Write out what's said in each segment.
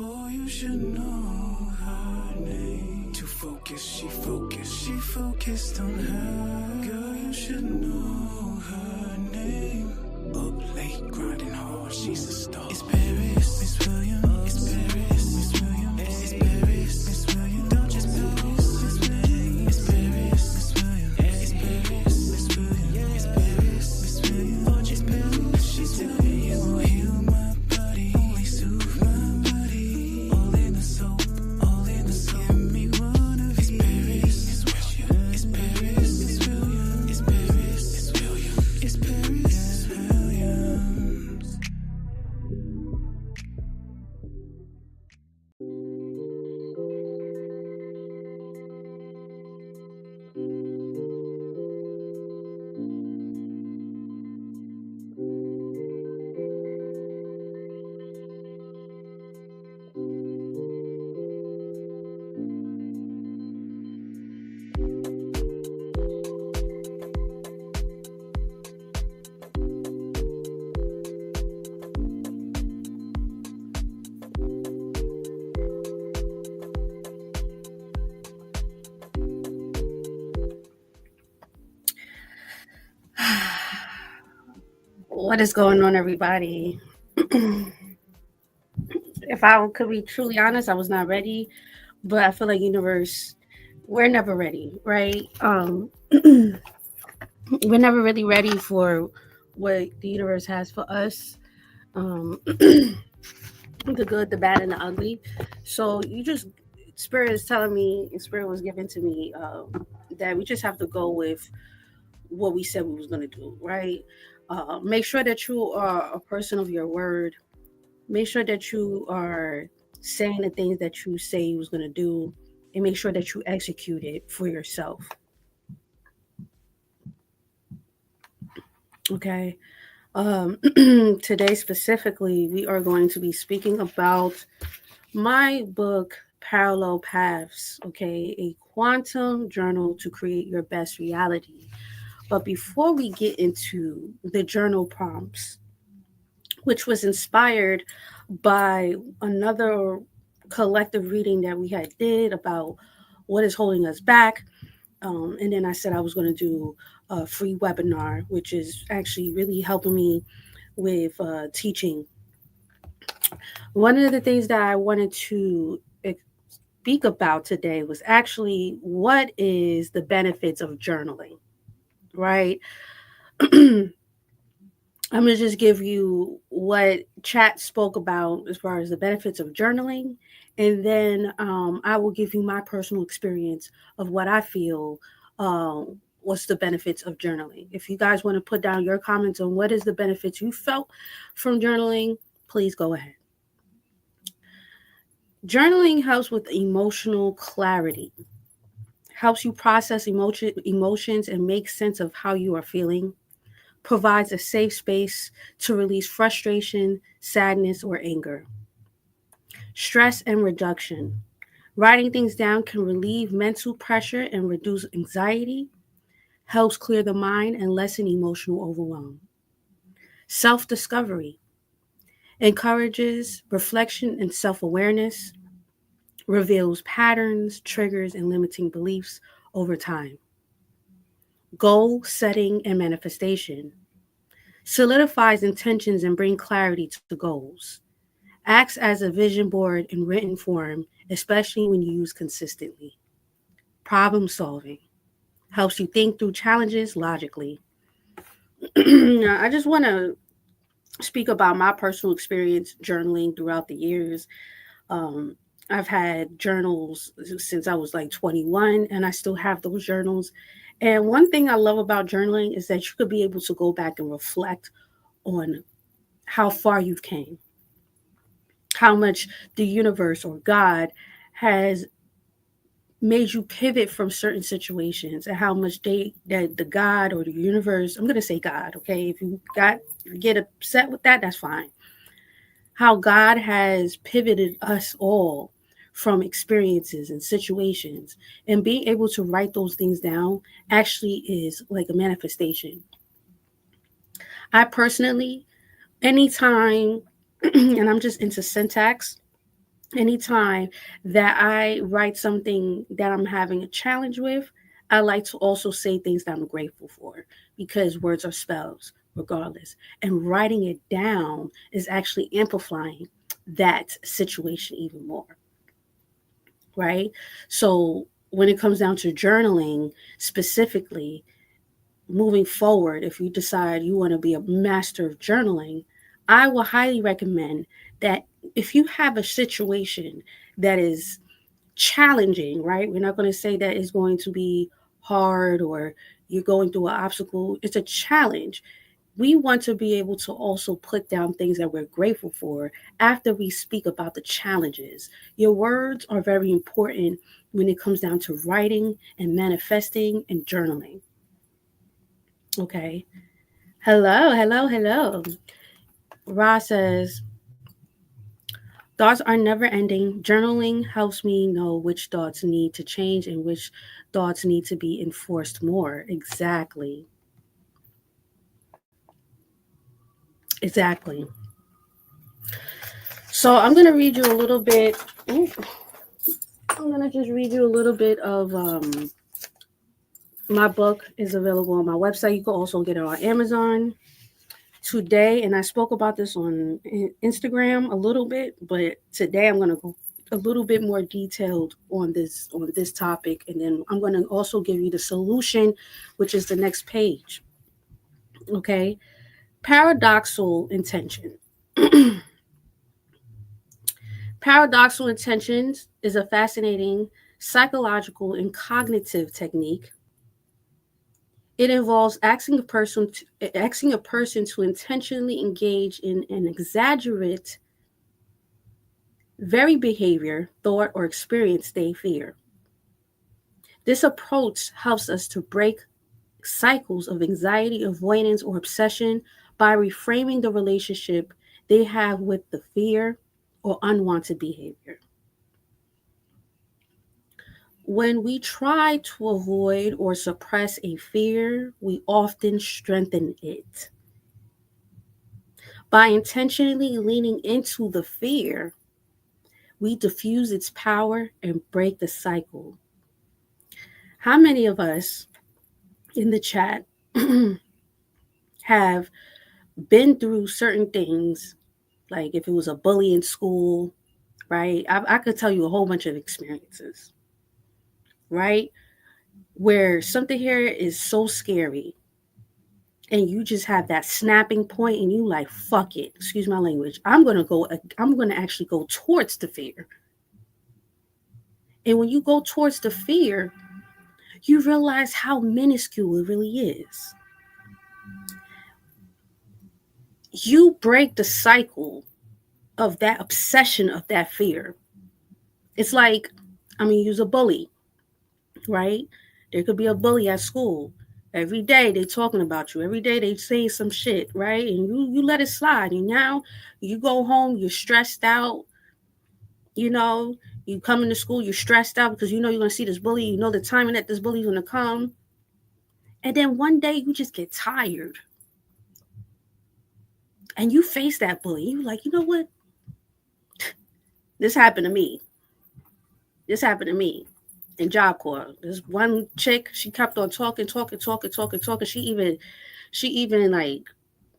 Boy, you should know her name. Too focused, she focused on her. Girl, you should know her name. Up late, grinding hard, she's a star. It's Paris, Miss Williams. It's Paris, Miss Williams. It's Paris, Miss Williams. Don't just Paris, Miss Williams. It's Paris, Miss Williams. It's Paris, Miss Williams. It's Paris, Miss Williams. Don't just Paris, she's telling me you won't heal my body, only soothe my body. All in the soap, all in the soap. Give me one of it's Paris, Miss Williams. It's Paris, Miss Williams. It's Paris, Miss Williams. It's Paris, Miss Williams. What is going on, everybody? If I could be truly honest, I was not ready, but I feel like universe, we're never ready, right? We're never really ready for what the universe has for us. The good, the bad, and the ugly. So you just spirit is telling me, spirit was given to me that we just have to go with what we said we was gonna do, right? Make sure that you are a person of your word. Make sure that you are saying the things that you say you was gonna do, and make sure that you execute it for yourself. Okay. Today specifically, we are going to be speaking about my book, Parallel Paths. Okay, a quantum journal to create your best reality. But before we get into the journal prompts, which was inspired by another collective reading that we had did about what is holding us back, and then I said I was going to do a free webinar, which is actually really helping me with teaching. One of the things that I wanted to speak about today was actually what is the benefits of journaling, right? I'm going to just give you what chat spoke about as far as the benefits of journaling. And then I will give you my personal experience of what I feel what's the benefits of journaling. If you guys want to put down your comments on what is the benefits you felt from journaling, please go ahead. Journaling helps with emotional clarity, helps you process emotions and make sense of how you are feeling, provides a safe space to release frustration, sadness, or anger. Stress and reduction. Writing things down can relieve mental pressure and reduce anxiety, helps clear the mind and lessen emotional overwhelm. Self discovery. Encourages reflection and self awareness, reveals patterns, triggers, and limiting beliefs over time. Goal setting and manifestation. Solidifies intentions and bring clarity to goals. Acts as a vision board in written form, especially when used consistently. Problem solving. Helps you think through challenges logically. Now, I just want to speak about my personal experience journaling throughout the years. I've had journals since I was like 21, and I still have those journals. And one thing I love about journaling is that you could be able to go back and reflect on how far you've came, how much the universe or God has made you pivot from certain situations, and how much that the God or the universe, I'm going to say God, okay? If you get upset with that, that's fine. How God has pivoted us all from experiences and situations, and being able to write those things down actually is like a manifestation. I personally, anytime, and I'm just into syntax, Anytime that I write something that I'm having a challenge with, I like to also say things that I'm grateful for, because words are spells regardless. And writing it down is actually amplifying that situation even more, right? So when it comes down to journaling specifically, moving forward, if you decide you want to be a master of journaling, I will highly recommend that if you have a situation that is challenging, right? We're not going to say that it's going to be hard or you're going through an obstacle. It's a challenge. We want to be able to also put down things that we're grateful for after we speak about the challenges. Your words are very important when it comes down to writing and manifesting and journaling. Okay. Hello, hello, hello. Ra says, thoughts are never ending. Journaling helps me know which thoughts need to change and which thoughts need to be enforced more. Exactly. Exactly. So I'm going to read you a little bit. Ooh, I'm going to just read you a little bit of my book is available on my website. You can also get it on Amazon today. And I spoke about this on Instagram a little bit, but today I'm going to go a little bit more detailed on this topic, and then I'm going to also give you the solution, which is the next page. Okay. Paradoxal intention. Paradoxal intentions is a fascinating psychological and cognitive technique. It involves asking a person to intentionally engage in an exaggerate very behavior, thought, or experience they fear. This approach helps us to break cycles of anxiety, avoidance, or obsession by reframing the relationship they have with the fear or unwanted behavior. When we try to avoid or suppress a fear, we often strengthen it. By intentionally leaning into the fear, we diffuse its power and break the cycle. How many of us in the chat have been through certain things, like if it was a bully in school, right? I could tell you a whole bunch of experiences, right? Where something here is so scary and you just have that snapping point and you like, fuck it, excuse my language. I'm going to actually go towards the fear. And when you go towards the fear, you realize how minuscule it really is. You break the cycle of that obsession of that fear. It's like, I mean, use a bully, right? There could be a bully at school. Every day they talking about you. Every day they say some shit, right? And you let it slide. And now you go home, you're stressed out. You know, you come into school, you're stressed out because you know you're gonna see this bully. You know the timing that this bully's gonna come. And then one day you just get tired, and you face that bully. You're like, you know what? This happened to me. This happened to me in Job Corps. This one chick, she kept on talking, talking, talking, talking, talking. She even like,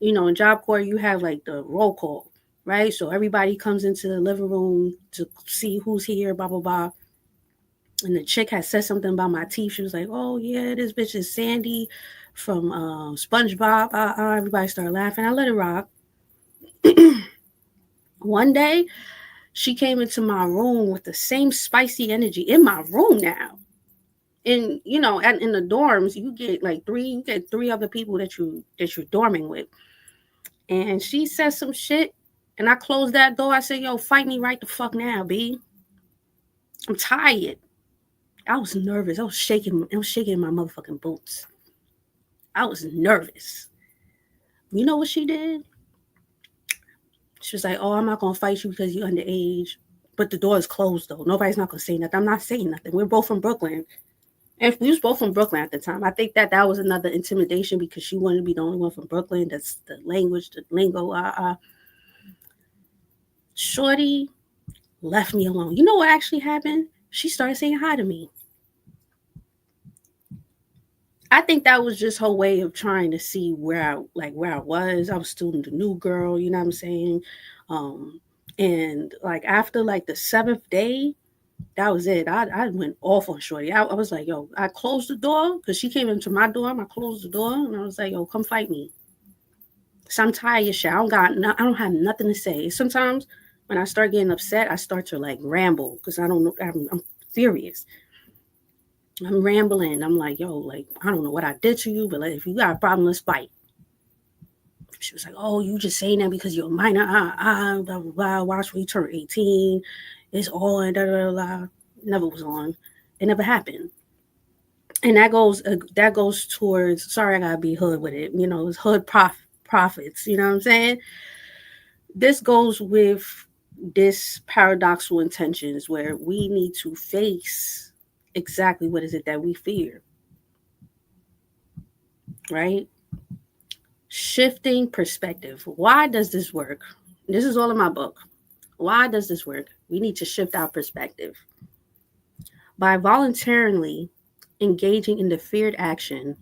you know, in Job Corps you have like the roll call, right? So everybody comes into the living room to see who's here, blah blah blah. And the chick had said something about my teeth. She was like, "Oh yeah, this bitch is Sandy from SpongeBob." Everybody started laughing. I let it rock. One day, she came into my room with the same spicy energy in my room now. And you know, in the dorms, you get three other people that you're dorming with. And she said some shit, and I closed that door. I said, "Yo, fight me right the fuck now, B. I'm tired." I was nervous. I was shaking. I was shaking my motherfucking boots. I was nervous. You know what she did? She was like, "Oh, I'm not gonna fight you because you're underage." But the door is closed though. Nobody's not gonna say nothing. I'm not saying nothing. We're both from Brooklyn. And we was both from Brooklyn at the time. I think that was another intimidation because she wanted to be the only one from Brooklyn. That's the language, the lingo. Shorty left me alone. You know what actually happened? She started saying hi to me. I think that was just her way of trying to see where I was. I was still the new girl, you know what I'm saying? Um, and like after like the seventh day, that was it. I went off on Shorty. I was like, yo, I closed the door because she came into my door. I closed the door and I was like, yo, come fight me. So I'm tired of your shit. I don't have nothing to say. Sometimes when I start getting upset, I start to like ramble because I don't know. I'm furious. I'm rambling. I'm like, yo, like, I don't know what I did to you, but like, if you got a problem, let's fight. She was like, oh, you just saying that because you're a minor. Blah, blah, blah. Watch when you turn 18. It's on, da, da, da, da. Never was on. It never happened. And that goes towards, sorry, I gotta be hood with it. You know, it's hood profits. You know what I'm saying? This goes with this paradoxical intentions where we need to face exactly what is it that we fear, right? Shifting perspective. Why does this work? This is all in my book. Why does this work? We need to shift our perspective. By voluntarily engaging in the feared action,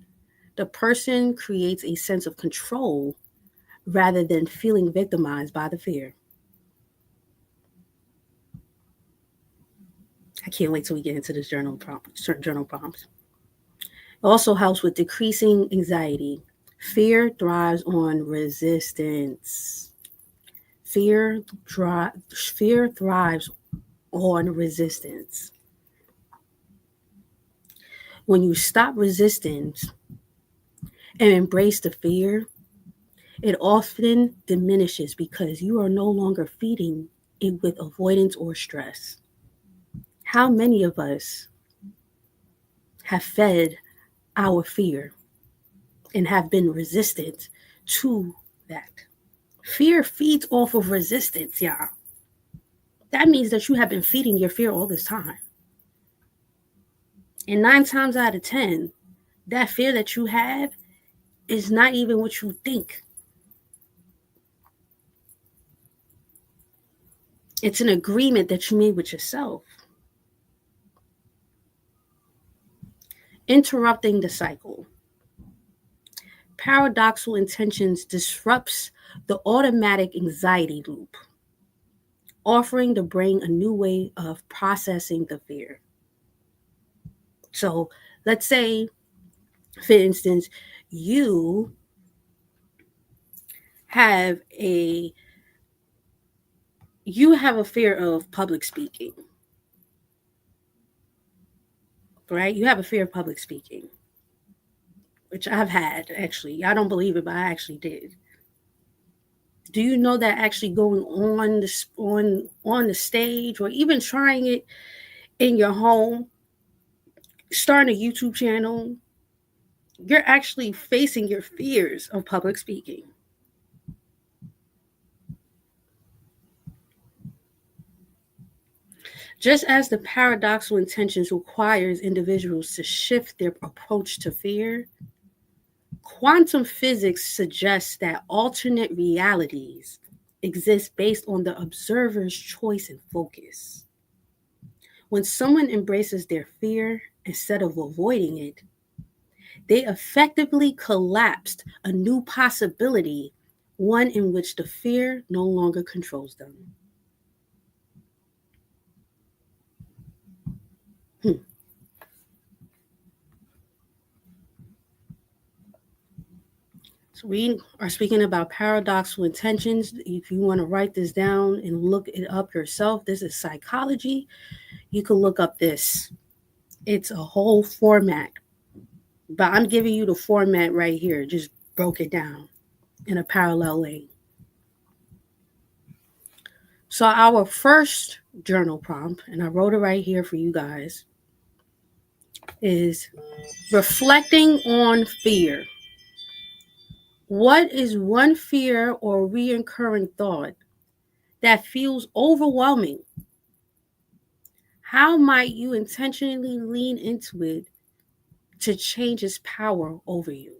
the person creates a sense of control rather than feeling victimized by the fear. I can't wait till we get into this journal prompts. It also helps with decreasing anxiety. Fear thrives on resistance. Fear, fear thrives on resistance. When you stop resistance and embrace the fear, it often diminishes because you are no longer feeding it with avoidance or stress. How many of us have fed our fear and have been resistant to that? Fear feeds off of resistance, y'all. That means that you have been feeding your fear all this time. And 9 times out of 10, that fear that you have is not even what you think. It's an agreement that you made with yourself. Interrupting the cycle. Paradoxical intentions disrupts the automatic anxiety loop, offering the brain a new way of processing the fear. So let's say, for instance, you have a fear of public speaking, right? You have a fear of public speaking, which I've had actually. I don't believe it, but I actually did. Do you know that actually going on the stage or even trying it in your home, starting a YouTube channel, you're actually facing your fears of public speaking. Just as the paradoxical intentions requires individuals to shift their approach to fear, quantum physics suggests that alternate realities exist based on the observer's choice and focus. When someone embraces their fear instead of avoiding it, they effectively collapsed a new possibility, one in which the fear no longer controls them. So we are speaking about paradoxical intentions. If you want to write this down and look it up yourself, this is psychology. You can look up this. It's a whole format, but I'm giving you the format right here. Just broke it down in a parallel lane. So our first journal prompt, and I wrote it right here for you guys, is reflecting on fear. What is one fear or recurring thought that feels overwhelming? How might you intentionally lean into it to change its power over you?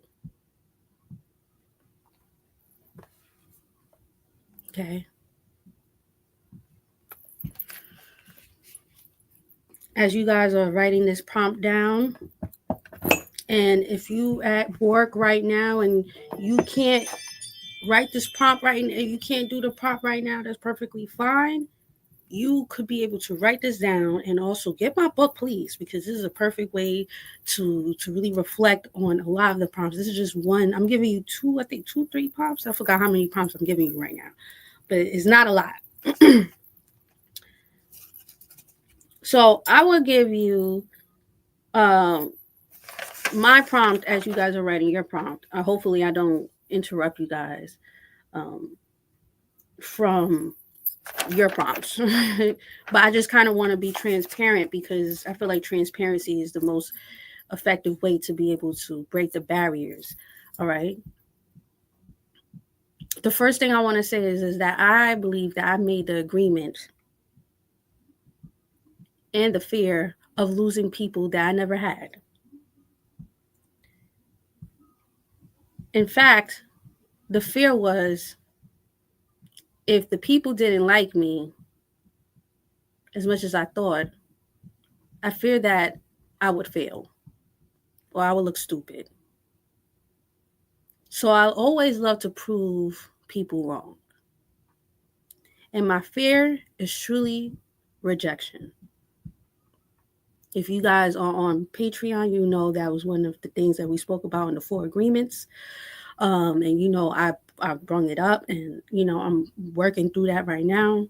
Okay. as you guys are writing this prompt down, and if you at work right now and you can't write this prompt right now, you can't do the prompt right now, that's perfectly fine. You could be able to write this down and also get my book, please, because this is a perfect way to really reflect on a lot of the prompts. This is just one. I'm giving you two, 3 prompts. I forgot how many prompts I'm giving you right now, but it's not a lot. So I will give you my prompt as you guys are writing your prompt. Hopefully I don't interrupt you guys from your prompts. But I just kind of want to be transparent because I feel like transparency is the most effective way to be able to break the barriers. All right. The first thing I want to say is that I believe that I made the agreement and the fear of losing people that I never had. In fact, the fear was if the people didn't like me as much as I thought, I fear that I would fail or I would look stupid. So I always love to prove people wrong. And my fear is truly rejection. If you guys are on Patreon, you know that was one of the things that we spoke about in the 4 agreements. And, you know, I brought it up and, you know, I'm working through that right now.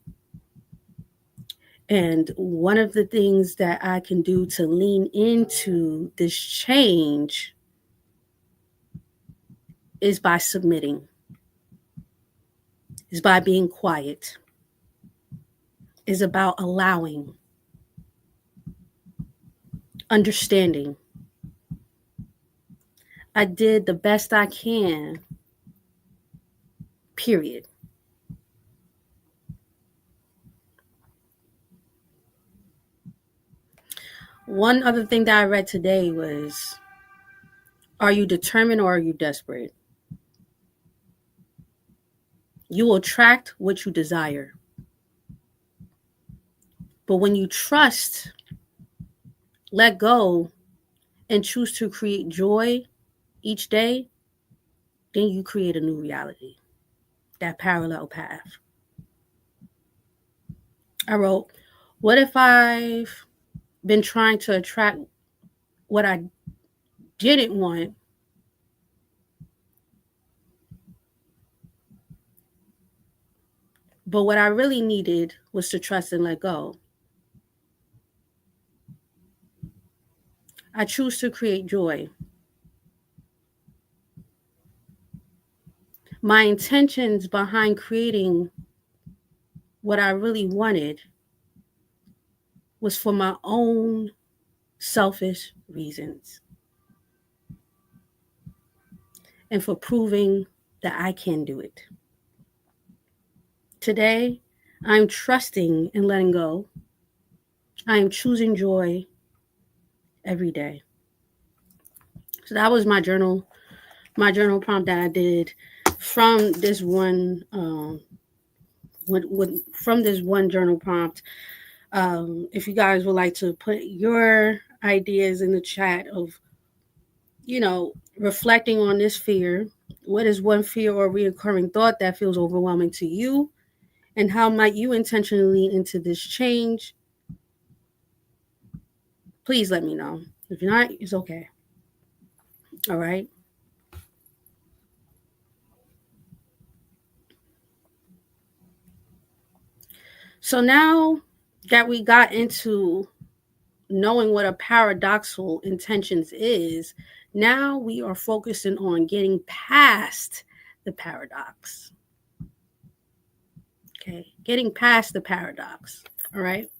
And one of the things that I can do to lean into this change is by submitting, is by being quiet, is about allowing, understanding. I did the best I can, period. One other thing that I read today was, are you determined or are you desperate? You will attract what you desire. But when you trust, let go, and choose to create joy each day, then you create a new reality, that parallel path. I wrote, what if I've been trying to attract what I didn't want, but what I really needed was to trust and let go? I choose to create joy. My intentions behind creating what I really wanted was for my own selfish reasons and for proving that I can do it. Today, I'm trusting and letting go. I am choosing joy every day. So that was my journal prompt that I did from this one from this one journal prompt. If you guys would like to put your ideas in the chat of, you know, reflecting on this fear, what is one fear or reoccurring thought that feels overwhelming to you, and how might you intentionally lean into this change? Please let me know. If you're not, it's okay. All right. So now that we got into knowing what a paradoxical intentions is, now we are focusing on getting past the paradox. Okay, getting past the paradox. All right.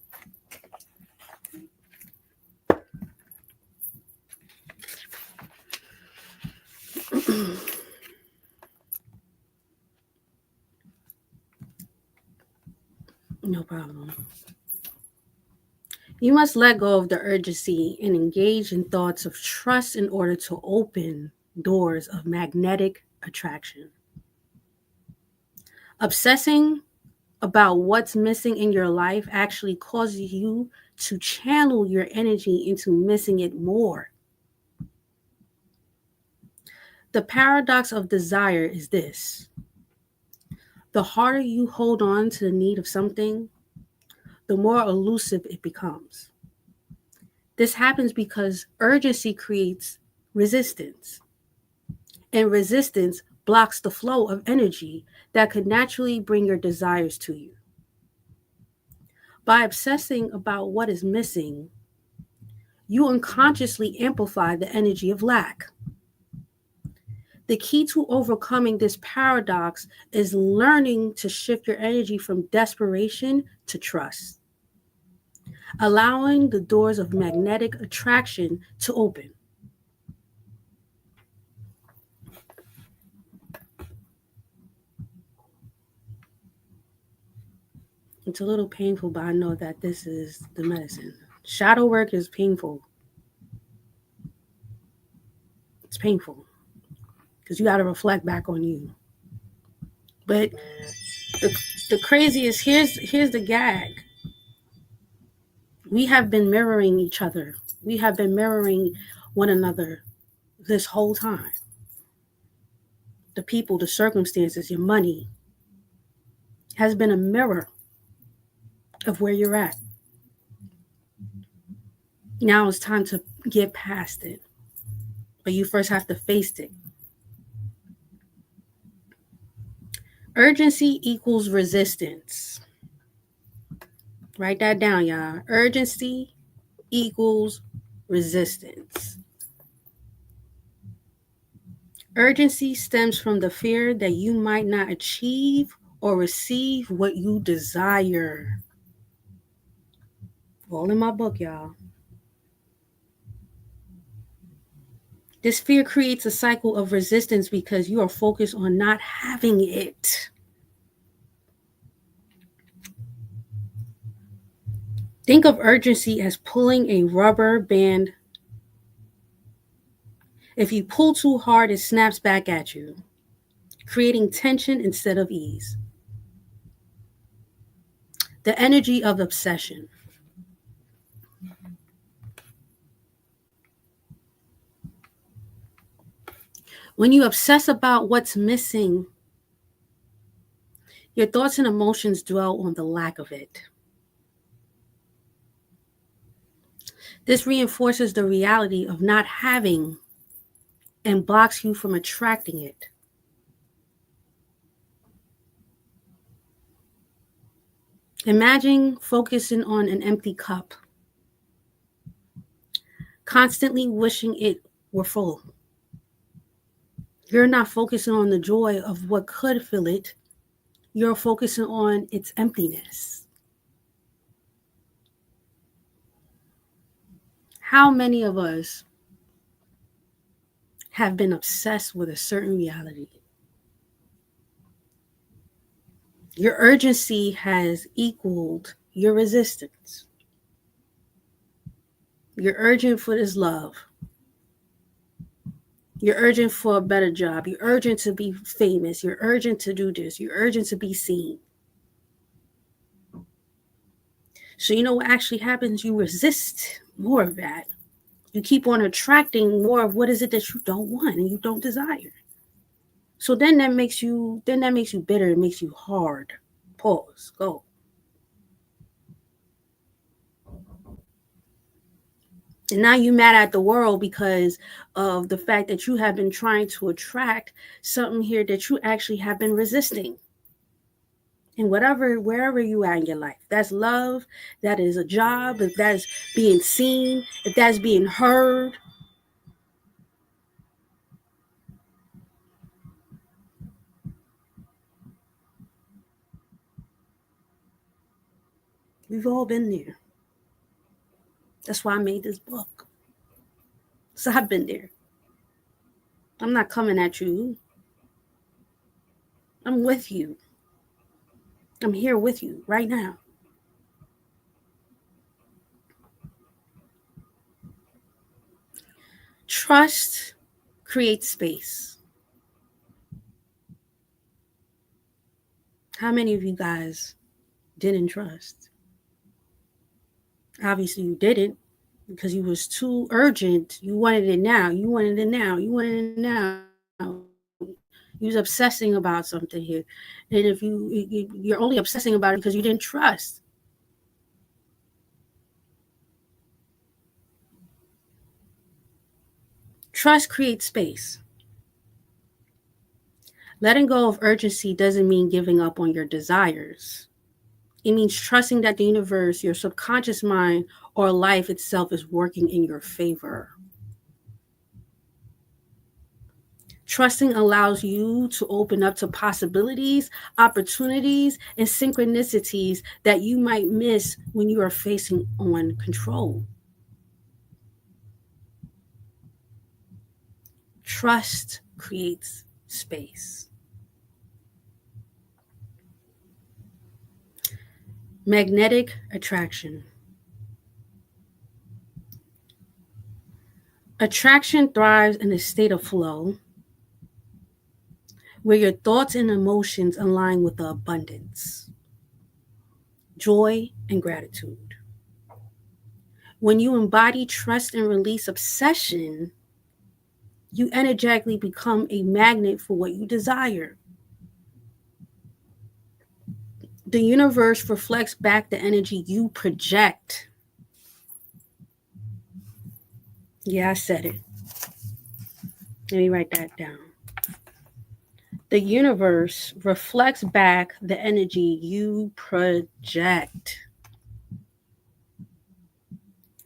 No problem. You must let go of the urgency and engage in thoughts of trust in order to open doors of magnetic attraction. Obsessing about what's missing in your life actually causes you to channel your energy into missing it more. The paradox of desire is this: the harder you hold on to the need of something, the more elusive it becomes. This happens because urgency creates resistance, and resistance blocks the flow of energy that could naturally bring your desires to you. By obsessing about what is missing, you unconsciously amplify the energy of lack. The key to overcoming this paradox is learning to shift your energy from desperation to trust, allowing the doors of magnetic attraction to open. It's a little painful, but I know that this is the medicine. Shadow work is painful. It's painful because you got to reflect back on you. But the craziest, here's the gag. We have been mirroring each other. We have been mirroring one another this whole time. The people, the circumstances, your money has been a mirror of where you're at. Now it's time to get past it. But you first have to face it. Urgency equals resistance. Write that down, y'all. Urgency equals resistance. Urgency stems from the fear that you might not achieve or receive what you desire. All in my book, y'all. This fear creates a cycle of resistance because you are focused on not having it. Think of urgency as pulling a rubber band. If you pull too hard, it snaps back at you, creating tension instead of ease. The energy of obsession. When you obsess about what's missing, your thoughts and emotions dwell on the lack of it. This reinforces the reality of not having and blocks you from attracting it. Imagine focusing on an empty cup, constantly wishing it were full. You're not focusing on the joy of what could fill it. You're focusing on its emptiness. How many of us have been obsessed with a certain reality? Your urgency has equaled your resistance. You're urgent for this love. You're urgent for a better job. You're urgent to be famous. You're urgent to do this. You're urgent to be seen. So you know what actually happens? You resist more of that. You keep on attracting more of what is it that you don't want and you don't desire. So then that makes you bitter. It makes you hard. Pause. Go. And now you're mad at the world because of the fact that you have been trying to attract something here that you actually have been resisting. And wherever you are in your life, that's love, that is a job, if that's being seen, if that's being heard. We've all been there. That's why I made this book. So I've been there. I'm not coming at you. I'm with you. I'm here with you right now. Trust creates space. How many of you guys didn't trust? Obviously, you didn't because you was too urgent. You wanted it now. You wanted it now. You wanted it now. You was obsessing about something here, and if you're only obsessing about it because you didn't trust. Trust creates space. Letting go of urgency doesn't mean giving up on your desires. It means trusting that the universe, your subconscious mind, or life itself is working in your favor. Trusting allows you to open up to possibilities, opportunities, and synchronicities that you might miss when you are facing on control. Trust creates space. Magnetic attraction. Attraction thrives in a state of flow where your thoughts and emotions align with the abundance, joy, and gratitude. When you embody trust and release obsession, you energetically become a magnet for what you desire. The universe reflects back the energy you project. Yeah, I said it. Let me write that down. The universe reflects back the energy you project.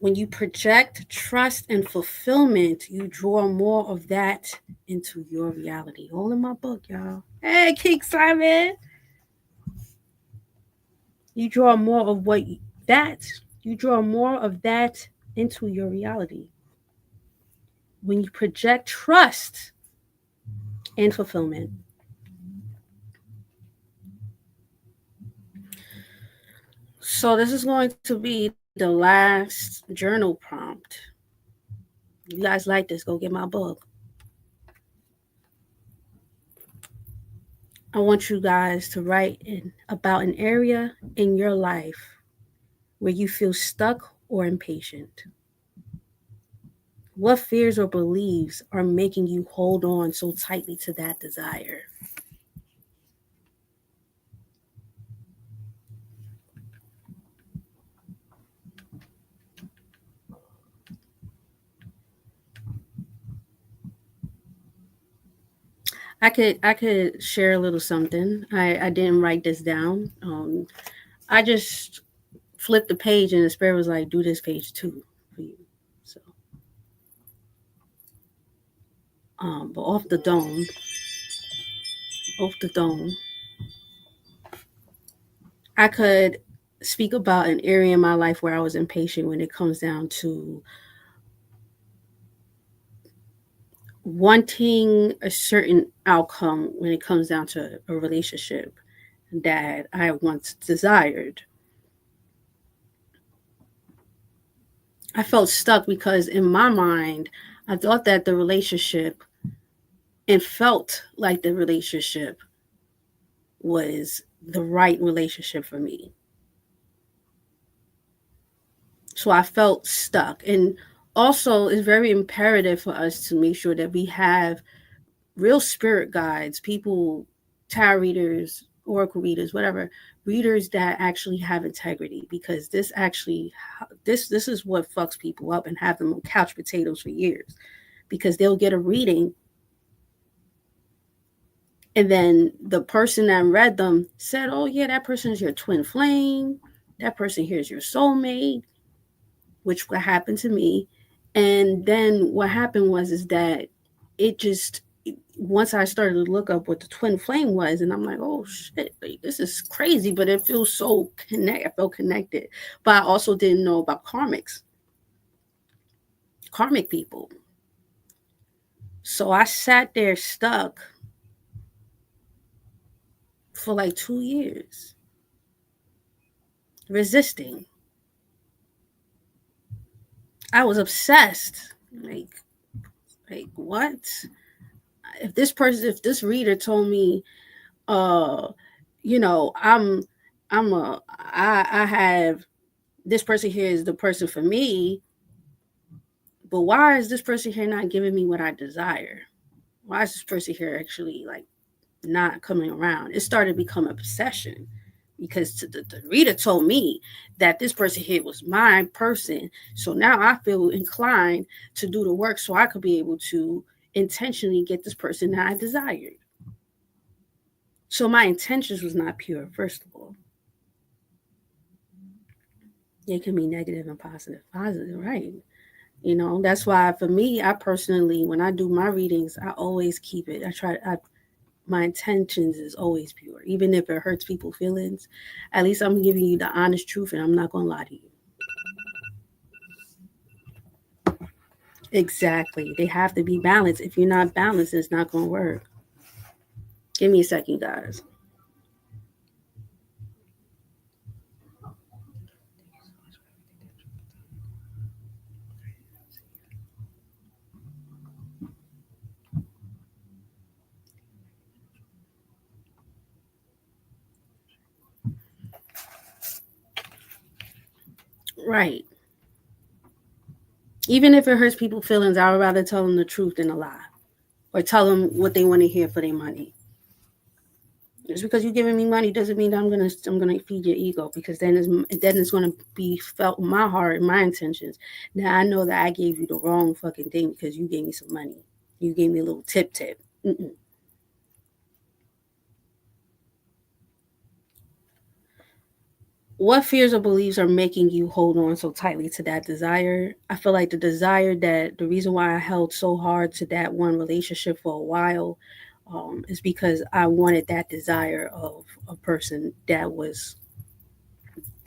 When you project trust and fulfillment, you draw more of that into your reality. All in my book, y'all. Hey, King Simon. You draw more of you draw more of that into your reality. When you project trust and fulfillment. So this is going to be the last journal prompt. You guys like this, go get my book. I want you guys to write about an area in your life where you feel stuck or impatient. What fears or beliefs are making you hold on so tightly to that desire? I could share a little something. I didn't write this down. I just flipped the page and the spirit was like, do this page too for you. So but off the dome, I could speak about an area in my life where I was impatient when it comes down to wanting a certain outcome when it comes down to a relationship that I once desired. I felt stuck because in my mind, I thought that the relationship and felt like the relationship was the right relationship for me. So I felt stuck. And also, it's very imperative for us to make sure that we have real spirit guides, people, tarot readers, oracle readers, whatever, readers that actually have integrity, because this is what fucks people up and have them on couch potatoes for years, because they'll get a reading and then the person that read them said, oh yeah, that person is your twin flame, that person here is your soulmate, which what happened to me. And then what happened was is that it just, once I started to look up what the twin flame was, and I'm like, oh shit, like, this is crazy, but it feels so I felt connected. But I also didn't know about karmic people. So I sat there stuck for like 2 years, resisting. I was obsessed. Like what? If this reader told me, uh, you know, I have this person here is the person for me, but why is this person here not giving me what I desire? Why is this person here actually like not coming around? It started to become a obsession because the reader told me that this person here was my person. So now I feel inclined to do the work so I could be able to intentionally get this person that I desired. So my intentions was not pure, first of all. It can be negative and positive. Positive, right? You know, that's why for me, I personally, when I do my readings, I always keep it. My intentions is always pure, even if it hurts people's feelings. At least I'm giving you the honest truth, and I'm not gonna lie to you. Exactly, they have to be balanced. If you're not balanced, it's not gonna work. Give me a second, guys. Right. Even if it hurts people's feelings, I would rather tell them the truth than a lie, or tell them what they want to hear for their money. Just because you're giving me money doesn't mean that I'm gonna feed your ego, because then it's gonna be felt in my heart and my intentions. Now I know that I gave you the wrong fucking thing because you gave me some money. You gave me a little tip. Mm-mm. What fears or beliefs are making you hold on so tightly to that desire? I feel like the reason why I held so hard to that one relationship for a while, is because I wanted that desire of a person that was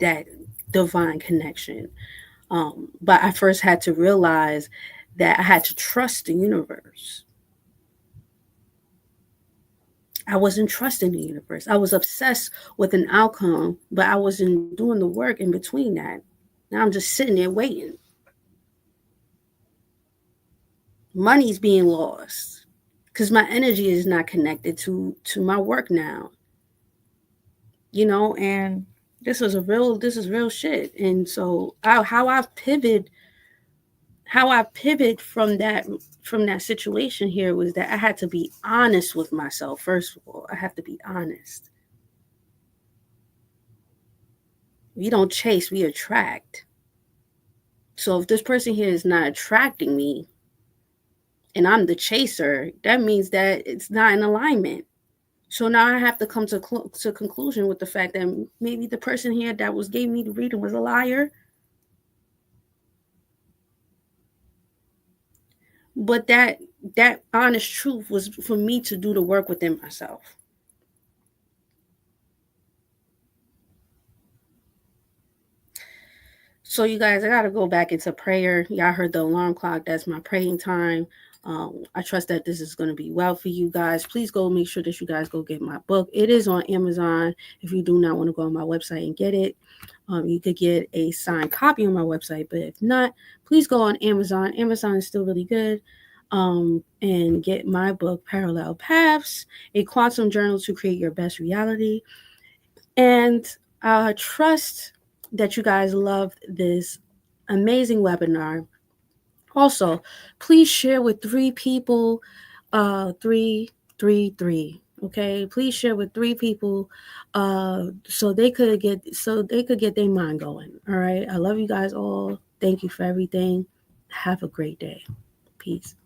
that divine connection. But I first had to realize that I had to trust the universe. I wasn't trusting the universe. I was obsessed with an outcome, but I wasn't doing the work in between that. Now I'm just sitting there waiting. Money's being lost because my energy is not connected to my work now. And this is real shit. And so how I pivot from that situation here was that I had to be honest with myself. First of all, I have to be honest. We don't chase, we attract. So if this person here is not attracting me and I'm the chaser, that means that it's not in alignment. So now I have to come to conclusion with the fact that maybe the person here that was gave me the reading was a liar. But that honest truth was for me to do the work within myself. So you guys, I gotta go back into prayer. Y'all heard the alarm clock. That's my praying time. I trust that this is going to be well for you guys. Please go make sure that you guys go get my book. It is on Amazon. If you do not want to go on my website and get it, you could get a signed copy on my website. But if not, please go on Amazon. Amazon is still really good. And get my book, Parallel Paths, a quantum journal to create your best reality. And I trust that you guys loved this amazing webinar. Also, please share with 3 people, 333. Okay, please share with 3 people, so they could get their mind going. All right, I love you guys all. Thank you for everything. Have a great day. Peace.